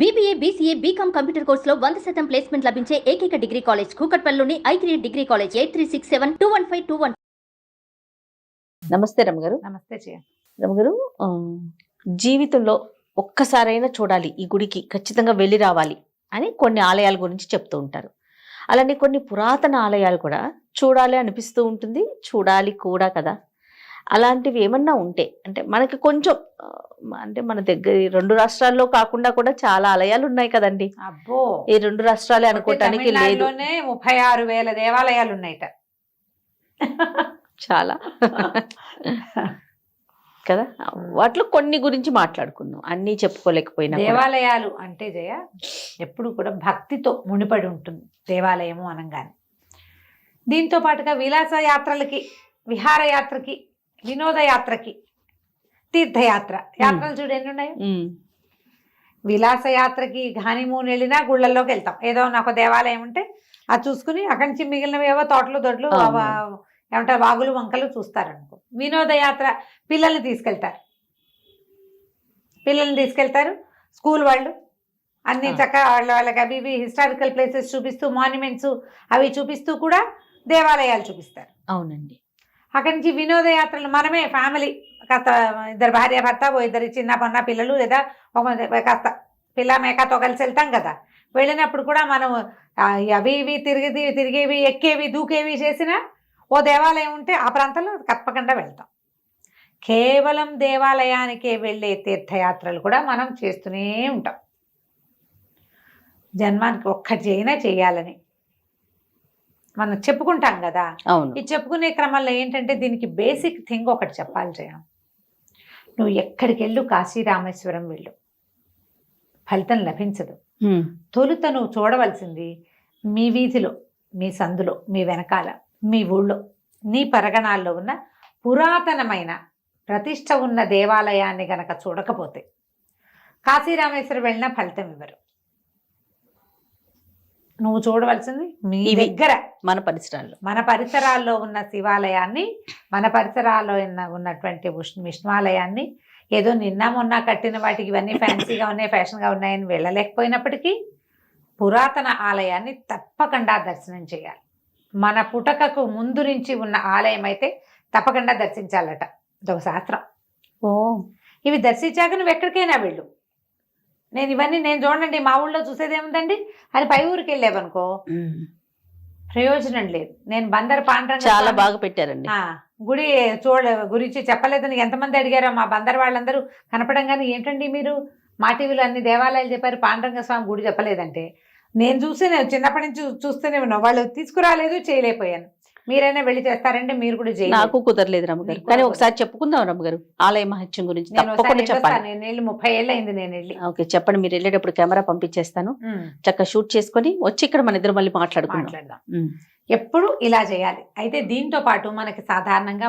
BBA, BCA, BCom computer కోర్సులో 100% placement లభించే ఏకైక డిగ్రీ కాలేజ్ కూకట్పల్లిలోని I3 డిగ్రీ కాలేజ్ 8367215215. నమస్తే రమగారు. నమస్తే జయ. రమగారు, జీవితంలో ఒక్కసారైనా చూడాలి, ఈ గుడికి ఖచ్చితంగా వెళ్ళి రావాలి అని కొన్ని ఆలయాల గురించి చెప్తూ ఉంటారు. అలానే కొన్ని పురాతన ఆలయాలు కూడా చూడాలి అనిపిస్తూ ఉంటుంది, చూడాలి కూడా కదా. అలాంటివి ఏమన్నా ఉంటే అంటే మనకి కొంచెం అంటే మన దగ్గర 2 రాష్ట్రాల్లో కాకుండా కూడా చాలా ఆలయాలు ఉన్నాయి కదండి. అబ్బో, ఈ 2 రాష్ట్రాలే అనుకోవటానికి లేదు, 36,000 దేవాలయాలు ఉన్నాయట. చాలా కదా. వాటిలో కొన్ని గురించి మాట్లాడుకుందాం, అన్నీ చెప్పుకోలేకపోయినా. దేవాలయాలు అంటే జయ ఎప్పుడు కూడా భక్తితో ముడిపడి ఉంటుంది దేవాలయము అనగానే. దీంతో పాటుగా విలాస యాత్రలకి, విహారయాత్రకి, వినోదయాత్రకి, తీర్థయాత్ర యాత్రలు చూడు ఎన్ని ఉన్నాయి. విలాస యాత్రకి హనీమూన్ వెళ్ళినా గుళ్ళల్లోకి వెళ్తాం, ఏదో నాకు దేవాలయం ఉంటే అది చూసుకుని అక్కడి నుంచి మిగిలినవి ఏవో తోటలు దొడ్లు ఏమంటారు వాగులు వంకలు చూస్తారనుకో. వినోదయాత్ర పిల్లల్ని తీసుకెళ్తారు స్కూల్ వాళ్ళు, అన్ని చక్కగా వాళ్ళకి అవి ఇవి హిస్టారికల్ ప్లేసెస్ చూపిస్తూ, మాన్యుమెంట్స్ అవి చూపిస్తూ కూడా దేవాలయాలు చూపిస్తారు. అవునండి. అక్కడి నుంచి వినోదయాత్రలు మనమే ఫ్యామిలీ కాస్త 2 భార్య భర్త, 2 చిన్న పన్న పిల్లలు, లేదా కాస్త పిల్ల మేకతో కలిసి వెళ్తాం కదా. వెళ్ళినప్పుడు కూడా మనం అవి ఇవి తిరిగేవి, ఎక్కేవి, దూకేవి చేసినా ఓ దేవాలయం ఉంటే ఆ ప్రాంతంలో తప్పకుండా వెళ్తాం. కేవలం దేవాలయానికే వెళ్ళే తీర్థయాత్రలు కూడా మనం చేస్తూనే ఉంటాం. జన్మానికి ఒక్కటి అయినా చేయాలని మనం చెప్పుకుంటాం కదా. ఈ చెప్పుకునే క్రమంలో ఏంటంటే దీనికి బేసిక్ థింగ్ ఒకటి చెప్పాలి జయ. నువ్వు ఎక్కడికి వెళ్ళు, కాశీ రామేశ్వరం వెళ్ళు, ఫలితం లభించదు. తొలుత నువ్వు చూడవలసింది మీ వీధిలో, మీ సందులో, మీ వెనకాల, మీ ఊళ్ళో, నీ పరగణాల్లో ఉన్న పురాతనమైన ప్రతిష్ట ఉన్న దేవాలయాన్ని గనక చూడకపోతే కాశీ రామేశ్వరం వెళ్ళినా ఫలితం ఇవ్వరు. నువ్వు చూడవలసింది మీ దగ్గర, మన పరిసరాల్లో ఉన్న శివాలయాన్ని, మన పరిసరాల్లో ఉన్నటువంటి విష్ణువాలయాన్ని. ఏదో నిన్న మొన్న కట్టిన వాటికి ఇవన్నీ ఫ్యాన్సీగా ఉన్నాయి, ఫ్యాషన్గా ఉన్నాయని వెళ్ళలేకపోయినప్పటికీ పురాతన ఆలయాన్ని తప్పకుండా దర్శనం చేయాలి. మన పుటకకు ముందు నుంచి ఉన్న ఆలయం అయితే తప్పకుండా దర్శించాలట, ఇదొక శాస్త్రం. ఇవి దర్శించాక నువ్వు ఎక్కడికైనా వెళ్ళు. నేను చూడండి, మా ఊళ్ళో చూసేదేముందండి అని పై ఊరికి వెళ్ళావనుకో ప్రయోజనం లేదు. నేను బందర్ పాండ్రంగ చాలా బాగా పెట్టారండి గుడి గురించి చెప్పలేదని ఎంతమంది అడిగారో మా బందర్ వాళ్ళందరూ కనపడంగానే, ఏంటండి మీరు మా టీవీలో అన్ని దేవాలయాలు చెప్పారు, పాండ్రంగ స్వామి గుడి చెప్పలేదంటే, నేను చిన్నప్పటి నుంచి చూస్తూనే ఉన్నా, వాళ్ళు తీసుకురాలేదు, చేయలేకపోయాను. మీరైనా వెళ్ళి చేస్తారంటే మీరు కూడా చేయాలి. నాకు కుదరలేదు రమ్మగారు, కానీ ఒకసారి చెప్పుకుందాం రమ్మగారు ఆలయ మహత్యం గురించి. తప్పకుండా చెప్పాలి. నేను 30 ఏళ్ళు అయింది నేను వెళ్ళి. ఓకే, చెప్పండి. మీరు వెళ్ళేటప్పుడు కెమెరా పంపించేస్తాను, చక్కగా షూట్ చేసుకొని వచ్చి ఇక్కడ మన ఇద్దరు మళ్ళీ మాట్లాడదాం. ఎప్పుడు ఇలా చేయాలి. అయితే దీంతో పాటు మనకి సాధారణంగా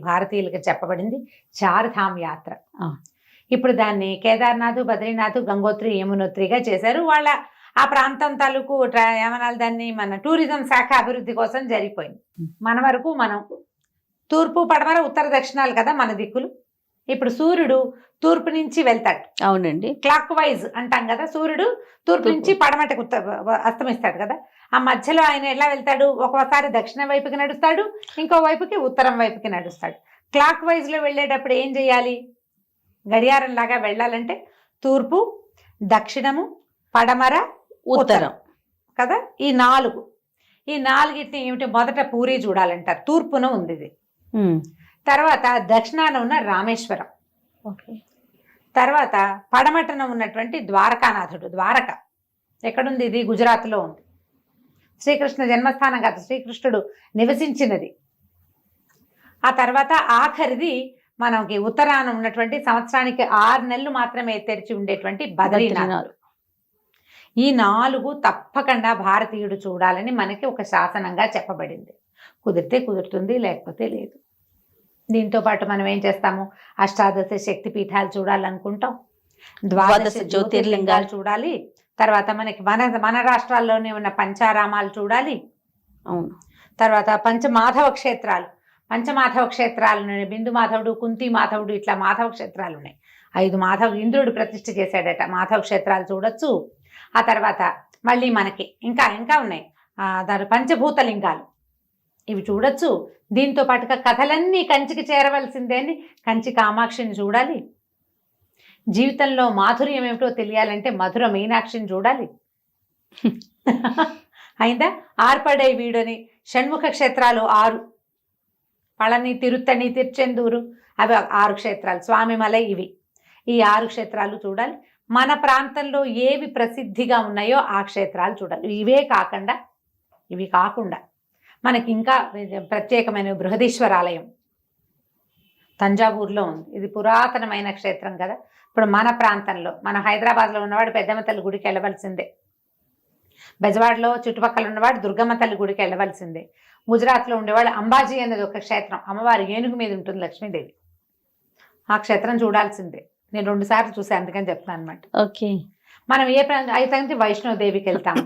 భారతీయులకి చెప్పబడింది చార్ధామ్ యాత్ర. ఇప్పుడు దాన్ని కేదార్నాథ్, బద్రీనాథ్, గంగోత్రి, యమునోత్రిగా చేశారు. వాళ్ళ ఆ ప్రాంతం తాలూకు ఏమనాలి దాన్ని, మన టూరిజం శాఖ అభివృద్ధి కోసం జరిగిపోయింది. మన వరకు మనం తూర్పు, పడమర, ఉత్తర, దక్షిణాలు కదా మన దిక్కులు. ఇప్పుడు సూర్యుడు తూర్పు నుంచి వెళ్తాడు. అవునండి, క్లాక్ వైజ్ అంటాం కదా. సూర్యుడు తూర్పు నుంచి పడమటకు అస్తమిస్తాడు కదా. ఆ మధ్యలో ఆయన ఎలా వెళ్తాడు, ఒకసారి దక్షిణ వైపుకి నడుస్తాడు, ఇంకో వైపుకి ఉత్తరం వైపుకి నడుస్తాడు. క్లాక్ వైజ్ లో వెళ్ళేటప్పుడు ఏం చేయాలి, గడియారం లాగా వెళ్ళాలంటే తూర్పు, దక్షిణము, పడమర, ఉత్తరం కదా. ఈ 4 ఏమిటి, మొదట పూరి చూడాలంటారు, తూర్పున ఉంది ఇది. తర్వాత దక్షిణాన ఉన్న రామేశ్వరం, తర్వాత పడమటన ఉన్నటువంటి ద్వారకానాథుడు. ద్వారక ఎక్కడుంది, ఇది గుజరాత్లో ఉంది. శ్రీకృష్ణ జన్మస్థానం కాదు, శ్రీకృష్ణుడు నివసించినది. ఆ తర్వాత ఆఖరిది మనకి ఉత్తరాన ఉన్నటువంటి, సంవత్సరానికి 6 నెలలు మాత్రమే తెరిచి ఉండేటువంటి బద్రీనాథ్. ఈ 4 తప్పకుండా భారతీయుడు చూడాలని మనకి ఒక శాసనంగా చెప్పబడింది. కుదిరితే కుదురుతుంది, లేకపోతే లేదు. దీంతో పాటు మనం ఏం చేస్తాము, అష్టాదశ శక్తి పీఠాలు చూడాలనుకుంటాం, 12 జ్యోతిర్లింగాలు చూడాలి. తర్వాత మనకి మన రాష్ట్రాల్లోనే ఉన్న పంచారామాలు చూడాలి. తర్వాత పంచమాధవ క్షేత్రాలు, బిందు మాధవుడు, కుంతి మాధవుడు, ఇట్లా మాధవ క్షేత్రాలు ఉన్నాయి. 5 ఇంద్రుడు ప్రతిష్ఠ చేశాడట, మాధవ క్షేత్రాలు చూడొచ్చు. ఆ తర్వాత మళ్ళీ మనకి ఇంకా ఇంకా ఉన్నాయి దాని పంచభూత లింగాలు, ఇవి చూడొచ్చు. దీంతో పాటుగా కథలన్నీ కంచికి చేరవలసిందే అని కంచి కామాక్షిని చూడాలి. జీవితంలో మాధుర్యం ఏమిటో తెలియాలంటే మధుర మీనాక్షిని చూడాలి. అయిందా? ఆర్పడై వీడని షణ్ముఖ క్షేత్రాలు 6, పళని, తిరుత్తణి, తిరుచెందూరు, అవి 6 క్షేత్రాలు, స్వామిమలై, ఇవి ఈ 6 క్షేత్రాలు చూడాలి. మన ప్రాంతంలో ఏవి ప్రసిద్ధిగా ఉన్నాయో ఆ క్షేత్రాలు చూడాలి. ఇవి కాకుండా మనకి ఇంకా ప్రత్యేకమైన బృహదీశ్వర ఆలయం తంజావూరులో ఉంది. ఇది పురాతనమైన క్షేత్రం కదా. ఇప్పుడు మన ప్రాంతంలో, మన హైదరాబాద్లో ఉన్నవాడు పెద్దమ్మ తల్లి గుడికి వెళ్ళవలసిందే, బెజవాడలో చుట్టుపక్కల ఉన్నవాడు దుర్గమ్మ తల్లి గుడికి వెళ్ళవలసిందే, గుజరాత్లో ఉండేవాడు అంబాజీ అనేది ఒక క్షేత్రం, అమ్మవారి ఏనుగు మీద ఉంటుంది లక్ష్మీదేవి, ఆ క్షేత్రం చూడాల్సిందే. నేను 2 సార్లు చూసాను, అందుకని చెప్తున్నాను అనమాట. ఓకే. మనం ఏ ప్రాంతం అయితే వైష్ణోదేవికి వెళ్తాము,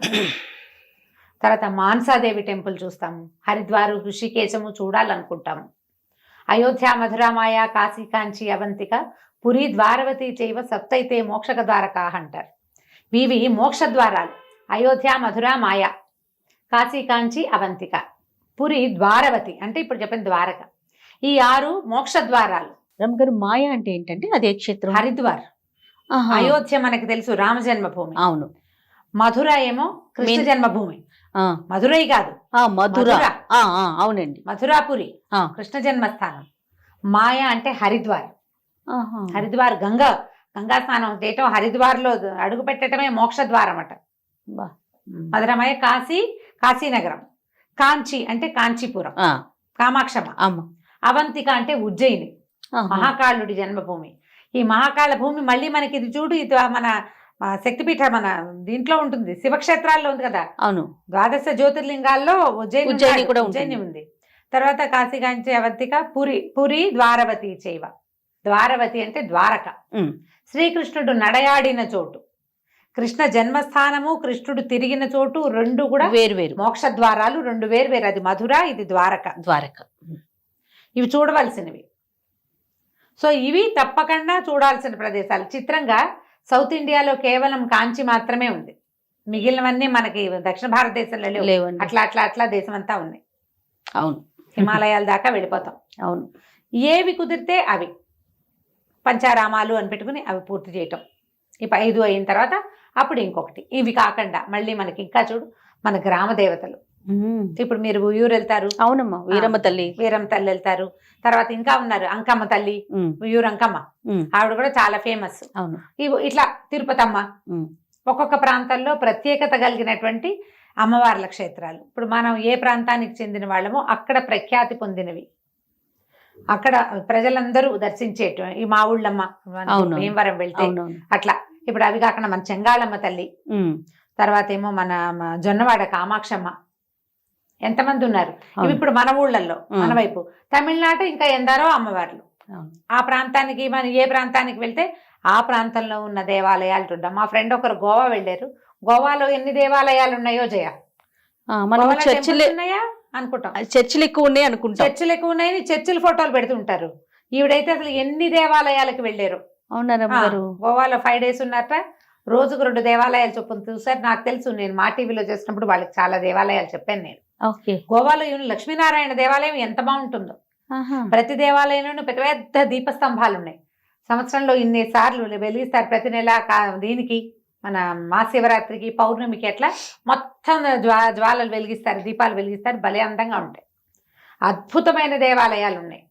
తర్వాత మాన్సాదేవి టెంపుల్ చూస్తాము, హరిద్వారు, ఋషికేశము చూడాలనుకుంటాము. అయోధ్య, మధురామాయ, కాశీ, కాంచి, అవంతిక, పురి, ద్వారవతి చైవ సప్తైతే మోక్షక ద్వారకా అంటారు. ఇవి మోక్ష ద్వారాలు. అయోధ్య, మధుర, మాయ, కాశీ, కాంచి, అవంతిక, పురి, ద్వారవతి అంటే ఇప్పుడు చెప్పిన ద్వారక, ఈ 6 మోక్ష ద్వారాలు. రమ్మగారు, మాయ అంటే ఏంటంటే అదే క్షేత్రం? హరిద్వార్. అయోధ్య మనకి తెలుసు, రామ జన్మభూమి. అవును. మధుర ఏమో కృష్ణ జన్మభూమి. మధురై కాదు, మధుర. అవునండి, మధురాపురి కృష్ణ జన్మస్థానం. మాయ అంటే హరిద్వార్. హరిద్వార్ గంగా స్నానం చేయటం, హరిద్వార్లో అడుగు పెట్టడమే మోక్ష ద్వారం అట. మధురమయ, కాశీనగరం. కాంచి అంటే కాంచీపురం, కామాక్షమ. అవంతిక అంటే ఉజ్జయిని, మహాకాళుడి జన్మభూమి. ఈ మహాకాళ భూమి మళ్ళీ మనకి ఇది చూడు, ఇది మన శక్తిపీఠ, మన దీంట్లో ఉంటుంది, శివక్షేత్రాల్లో ఉంది కదా. అవును. 12 జ్యోతిర్లింగాల్లో ఉజ్జయిని కూడా ఉంది. తర్వాత కాశీ, కాంచి, అవంతిక, పురి, ద్వారవతి చైవ. ద్వారవతి అంటే ద్వారక, శ్రీకృష్ణుడు నడయాడిన చోటు, కృష్ణ జన్మస్థానము, కృష్ణుడు తిరిగిన చోటు, 2 కూడా వేరు మోక్ష ద్వారాలు, 2 వేరు. అది మధుర, ఇది ద్వారక. ఇవి చూడవలసినవి. సో ఇవి తప్పకుండా చూడాల్సిన ప్రదేశాలు. చిత్రంగా సౌత్ ఇండియాలో కేవలం కాంచి మాత్రమే ఉంది, మిగిలినవన్నీ మనకి దక్షిణ భారతదేశంలో లేవు. అట్లా దేశం అంతా ఉన్నాయి. అవును, హిమాలయాల దాకా వెళ్ళిపోతాం. అవును. ఏవి కుదిరితే అవి పంచారామాలు అని పెట్టుకుని అవి పూర్తి చేయటం. ఈ 5 అయిన తర్వాత అప్పుడు ఇంకొకటి. ఇవి కాకుండా మళ్ళీ మనకి ఇంకా చూడు, మన గ్రామ దేవతలు. ఇప్పుడు మీరు ఊరు వెళ్తారు. అవునమ్మా, వీరమ్మ తల్లి వెళ్తారు. తర్వాత ఇంకా ఉన్నారు, అంకమ్మ తల్లి, ఊరు అంకమ్మ, ఆవిడ కూడా చాలా ఫేమస్. ఇట్లా తిరుపతమ్మ. ఒక్కొక్క ప్రాంతాల్లో ప్రత్యేకత కలిగినటువంటి అమ్మవార్ల క్షేత్రాలు. ఇప్పుడు మనం ఏ ప్రాంతానికి చెందిన వాళ్ళమో అక్కడ ప్రఖ్యాతి పొందినవి, అక్కడ ప్రజలందరూ దర్శించేట. ఈ మా ఊళ్ళమ్మ, భీమవరం వెళ్తే అట్లా. ఇప్పుడు అవి కాకుండా మన చెంగాళమ్మ తల్లి, తర్వాత ఏమో మన జొన్నవాడ కామాక్షమ్మ, ఎంతమంది ఉన్నారు. ఇవి ఇప్పుడు మన ఊళ్ళల్లో, మన వైపు తమిళనాడు ఇంకా ఎందరో అమ్మవార్లు. ఆ ప్రాంతానికి, మనం ఏ ప్రాంతానికి వెళ్తే ఆ ప్రాంతంలో ఉన్న దేవాలయాలు చూద్దాం. మా ఫ్రెండ్ ఒకరు గోవా వెళ్ళారు. గోవాలో ఎన్ని దేవాలయాలు ఉన్నాయో జయ, ఉన్నాయా అనుకుంటాం. చర్చిలు ఎక్కువ ఉన్నాయి అనుకుంటాం. చర్చిలు ఎక్కువ ఉన్నాయని చర్చిల ఫోటోలు పెడుతుంటారు. ఈవిడైతే అసలు ఎన్ని దేవాలయాలకు వెళ్ళారు. గోవాలో 5 days ఉన్నారట. రోజుకు 2 దేవాలయాలు చొప్పున చూసారు. నాకు తెలుసు, నేను మా టీవీలో చేసినప్పుడు వాళ్ళకి చాలా దేవాలయాలు చెప్పాను నేను. గోవాలో లక్ష్మీనారాయణ దేవాలయం ఎంత బాగుంటుందో. ప్రతి దేవాలయంలోనూ పెద్ద పెద్ద దీపస్తంభాలు ఉన్నాయి. సంవత్సరంలో ఇన్ని సార్లు వెలిగిస్తారు. ప్రతి నెల దీనికి, మన మహాశివరాత్రికి, పౌర్ణమికి అట్లా మొత్తం జ్వాలలు వెలిగిస్తారు, దీపాలు వెలిగిస్తారు. భలే అందంగా ఉంటాయి. అద్భుతమైన దేవాలయాలు ఉన్నాయి.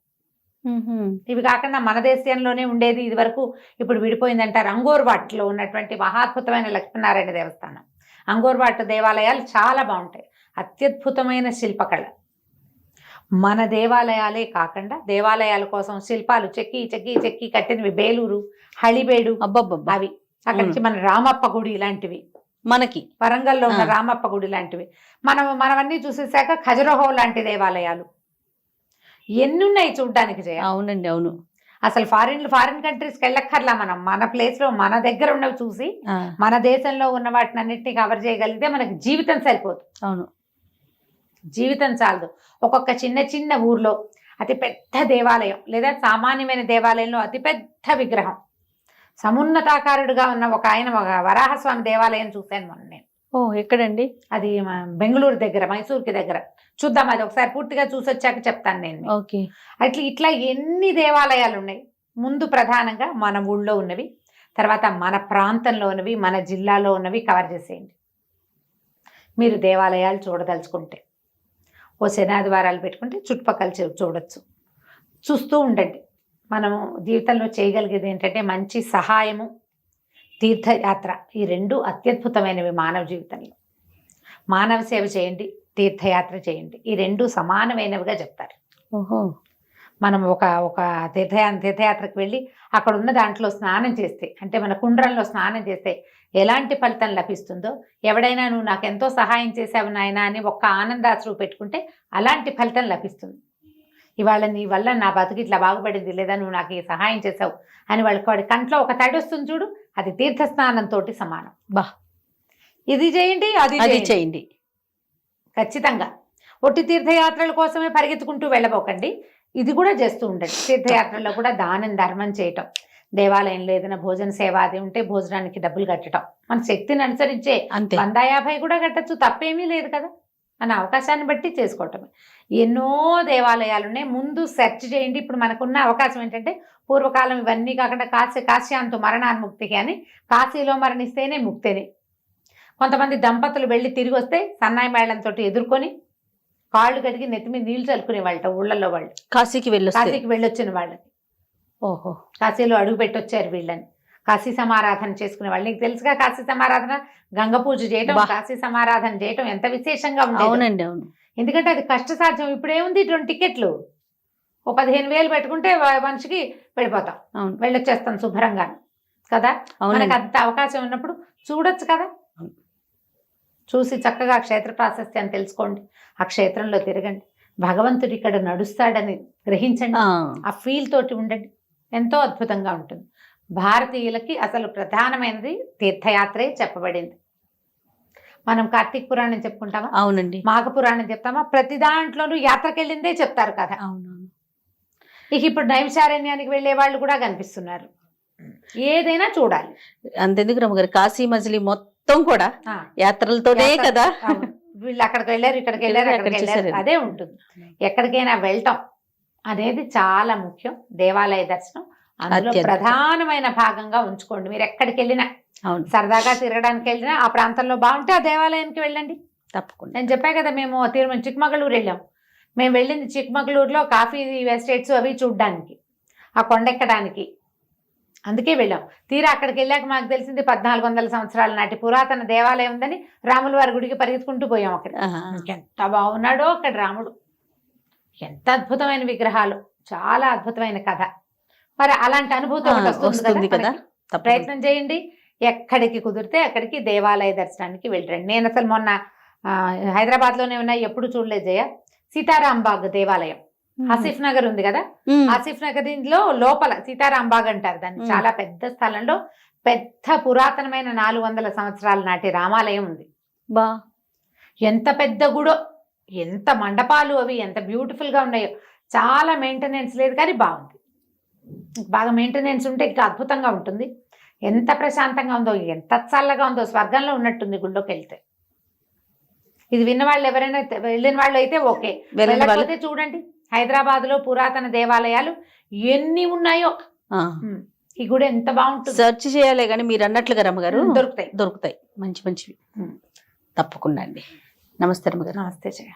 ఇవి కాకుండా మన దేశంలోనే ఉండేది ఇది వరకు, ఇప్పుడు విడిపోయిందంటారు, అంగోర్వాట్లో ఉన్నటువంటి మహాద్భుతమైన లక్ష్మీనారాయణ దేవస్థానం. అంగోర్వాట్ దేవాలయాలు చాలా బాగుంటాయి. అత్యద్భుతమైన శిల్పకళ. మన దేవాలయాలే కాకుండా దేవాలయాల కోసం శిల్పాలు చెక్కి కట్టినవి. బేలూరు, హళిబేడు, అవి అక్కడి నుంచి మన రామప్ప గుడి ఇలాంటివి, మనకి వరంగల్లో ఉన్న రామప్ప గుడి లాంటివి మనవన్నీ చూసేసాక ఖజురహో లాంటి దేవాలయాలు ఎన్నున్నాయి చూడ్డానికి జయ. అవునండి, అవును. అసలు ఫారిన్ కంట్రీస్కి వెళ్ళక్కర్లా. మనం మన ప్లేస్ లో మన దగ్గర ఉన్నవి చూసి మన దేశంలో ఉన్న వాటిని అన్నింటినీ కవర్ చేయగలిగితే మనకి జీవితం సరిపోదు. అవును, జీవితం చాలదు. ఒక్కొక్క చిన్న ఊర్లో అతి పెద్ద దేవాలయం లేదా సామాన్యమైన దేవాలయంలో అతి పెద్ద విగ్రహం, సమున్నతాకారుడుగా ఉన్న ఒక ఆయన ఒక వరాహస్వామి దేవాలయం చూశాను మొన్న నేను. ఓ ఎక్కడండి? అది బెంగళూరు దగ్గర, మైసూర్కి దగ్గర. చూద్దాం, అది ఒకసారి పూర్తిగా చూసి వచ్చాక చెప్తాను నేను మీకు. ఓకే. ఇట్లా ఎన్ని దేవాలయాలు ఉన్నాయి. ముందు ప్రధానంగా మన ఊళ్ళో ఉన్నవి, తర్వాత మన ప్రాంతంలో ఉన్నవి, మన జిల్లాలో ఉన్నవి కవర్ చేసేయండి. మీరు దేవాలయాలు చూడదలుచుకుంటే ఓ శనాదివారాలు పెట్టుకుంటే చుట్టుపక్కల చూడొచ్చు. చూస్తూ ఉండండి. మనము జీవితంలో చేయగలిగేది ఏంటంటే మంచి సహాయము, తీర్థయాత్ర. ఈ రెండు అత్యద్భుతమైనవి మానవ జీవితంలో. మానవ సేవ చేయండి, తీర్థయాత్ర చేయండి. ఈ రెండు సమానమైనవిగా చెప్తారు. ఓహో. మనం ఒక తీర్థయాత్రకు వెళ్ళి అక్కడ ఉన్న దాంట్లో స్నానం చేస్తే, అంటే మన కుండ్రంలో స్నానం చేస్తే ఎలాంటి ఫలితం లభిస్తుందో, ఎవడైనా నువ్వు నాకు ఎంతో సహాయం చేసావు నాయన అని ఒక్క ఆనందాశ్రువు పెట్టుకుంటే అలాంటి ఫలితం లభిస్తుంది. ఇవాళ నీ వల్ల నా బతుకు ఇట్లా బాగుపడింది, లేదా నువ్వు నాకు ఈ సహాయం చేసావు అని వాడి కంట్లో ఒక తడి వస్తుంది చూడు, అది తీర్థస్నానంతో సమానం. బా, ఇది చేయండి, అది చేయండి ఖచ్చితంగా. ఒట్టి తీర్థయాత్రల కోసమే పరిగెత్తుకుంటూ వెళ్ళబోకండి, ఇది కూడా చేస్తూ ఉండండి. తీర్థయాత్రలో కూడా దానం ధర్మం చేయటం, దేవాలయంలో ఏదైనా భోజన సేవ అది ఉంటే భోజనానికి డబ్బులు కట్టడం, మన శక్తిని అనుసరించే 150 కూడా కట్టచ్చు, తప్పేమీ లేదు కదా. మన అవకాశాన్ని బట్టి చేసుకోవటమే. ఎన్నో దేవాలయాలు ఉన్నాయి. ముందు సెర్చ్ చేయండి. ఇప్పుడు మనకున్న అవకాశం ఏంటంటే పూర్వకాలం ఇవన్నీ కాకుండా కాశ్యాంతు మరణాన్ముక్తికి అని, కాశీలో మరణిస్తేనే ముక్తేనే. కొంతమంది దంపతులు వెళ్ళి తిరిగి వస్తే సన్నాయి మేళంతో ఎదుర్కొని కాళ్ళు కడిగి నెత్తి మీద నీళ్లు చల్లుకునే వాళ్ళ ఊళ్ళల్లో వాళ్ళు, కాశీకి వెళ్ళొచ్చిన వాళ్ళని. ఓహో. కాశీలో అడుగు పెట్టొచ్చారు వీళ్ళని. కాశీ సమారాధన చేసుకునే వాళ్ళు. నీకు తెలుసుగా కాశీ సమారాధన, గంగ పూజ చేయటం, కాశీ సమారాధన చేయటం ఎంత విశేషంగా ఉండేది. అవునండి, అవును. ఎందుకంటే అది కష్టసాధ్యం. ఇప్పుడేముంది, 2 టికెట్లు ఓ 15,000 పెట్టుకుంటే మనిషికి వెళ్ళిపోతాం, వెళ్ళొచ్చేస్తాం శుభ్రంగా కదా. మనకు అంత అవకాశం ఉన్నప్పుడు చూడొచ్చు కదా. చూసి చక్కగా క్షేత్ర ప్రాశస్త్యాన్ని తెలుసుకోండి, ఆ క్షేత్రంలో తిరగండి, భగవంతుడు ఇక్కడ నడుస్తాడని గ్రహించండి, ఆ ఫీల్ తోటి ఉండండి. ఎంతో అద్భుతంగా ఉంటుంది. భారతీయులకి అసలు ప్రధానమైనది తీర్థయాత్రే చెప్పబడింది. మనం కార్తీక పురాణం చెప్పుకుంటామా? అవునండి. మాఘ పురాణం చెప్తామా? ప్రతి దాంట్లోనూ యాత్రకి వెళ్ళిందే చెప్తారు కదా. అవునవును. ఇక ఇప్పుడు నైమిషారణ్యానికి వెళ్ళే వాళ్ళు కూడా కనిపిస్తున్నారు. ఏదైనా చూడాలి. అంతెందుకు రమ్మగారు, కాశీ మజిలీ మొత్తం కూడా యాత్రలతోనే కదా. వీళ్ళు అక్కడికి వెళ్ళారు, ఇక్కడికి వెళ్ళారు, అక్కడికి వెళ్ళారు, అదే ఉంటుంది. ఎక్కడికైనా వెళ్ళటం అనేది చాలా ముఖ్యం. దేవాలయ దర్శనం అందులో ప్రధానమైన భాగంగా ఉంచుకోండి. మీరు ఎక్కడికి వెళ్ళినా, సరదాగా తిరగడానికి వెళ్ళినా ఆ ప్రాంతంలో బాగుంటే ఆ దేవాలయానికి వెళ్ళండి తప్పకుండా. నేను చెప్పా కదా, మేము చిక్కమగళూరు వెళ్ళాం. మేము వెళ్ళింది చిక్కమగళూరులో కాఫీ ఎస్టేట్స్ అవి చూడడానికి, ఆ కొండెక్కడానికి, అందుకే వెళ్ళాం. తీరా అక్కడికి వెళ్ళాక మాకు తెలిసింది 1400 సంవత్సరాల నాటి పురాతన దేవాలయం ఉందని. రాముల వారి గుడికి పరిగెత్తుకుంటూ పోయాం. అక్కడ ఎంత బాగున్నాడో అక్కడ రాముడు, ఎంత అద్భుతమైన విగ్రహాలు, చాలా అద్భుతమైన కథ. మరి అలాంటి అనుభూతి వస్తుంది కదా. ప్రయత్నం చేయండి. ఎక్కడికి కుదిరితే అక్కడికి దేవాలయ దర్శనానికి వెళ్ళండి. నేను అసలు మొన్న హైదరాబాద్లోనే ఉన్నాయి, ఎప్పుడు చూడలేదు జయ. సీతారాంబాగ్ దేవాలయం, ఆసిఫ్ నగర్ ఉంది కదా, ఆసిఫ్ నగర్ లో లోపల సీతారాంబాగ్ అంటారు దాన్ని. చాలా పెద్ద స్థలంలో పెద్ద పురాతనమైన 400 సంవత్సరాల నాటి రామాలయం ఉంది. ఎంత పెద్ద గుడో, ఎంత మండపాలు, అవి ఎంత బ్యూటిఫుల్ గా ఉన్నాయో. చాలా మెయింటెనెన్స్ లేదు కానీ బాగుంది. బాగా మెయింటెనెన్స్ ఉంటే ఇంకా అద్భుతంగా ఉంటుంది. ఎంత ప్రశాంతంగా ఉందో, ఎంత చల్లగా ఉందో, స్వర్గంలో ఉన్నట్టుంది గుళ్ళోకి వెళ్తే. ఇది విన్న వాళ్ళు ఎవరైనా, వెళ్ళిన వాళ్ళు అయితే ఓకే, వెళ్ళకపోతే చూడండి హైదరాబాద్ లో పురాతన దేవాలయాలు ఎన్ని ఉన్నాయో. ఈ గుడి ఎంత బాగుంటుంది. సెర్చ్ చేయాలి కానీ మీరు అన్నట్లుగా రమ్మగారు దొరుకుతాయి మంచి మంచివి. తప్పకుండా అండి. నమస్తే రమ్మగారు. నమస్తే జయ.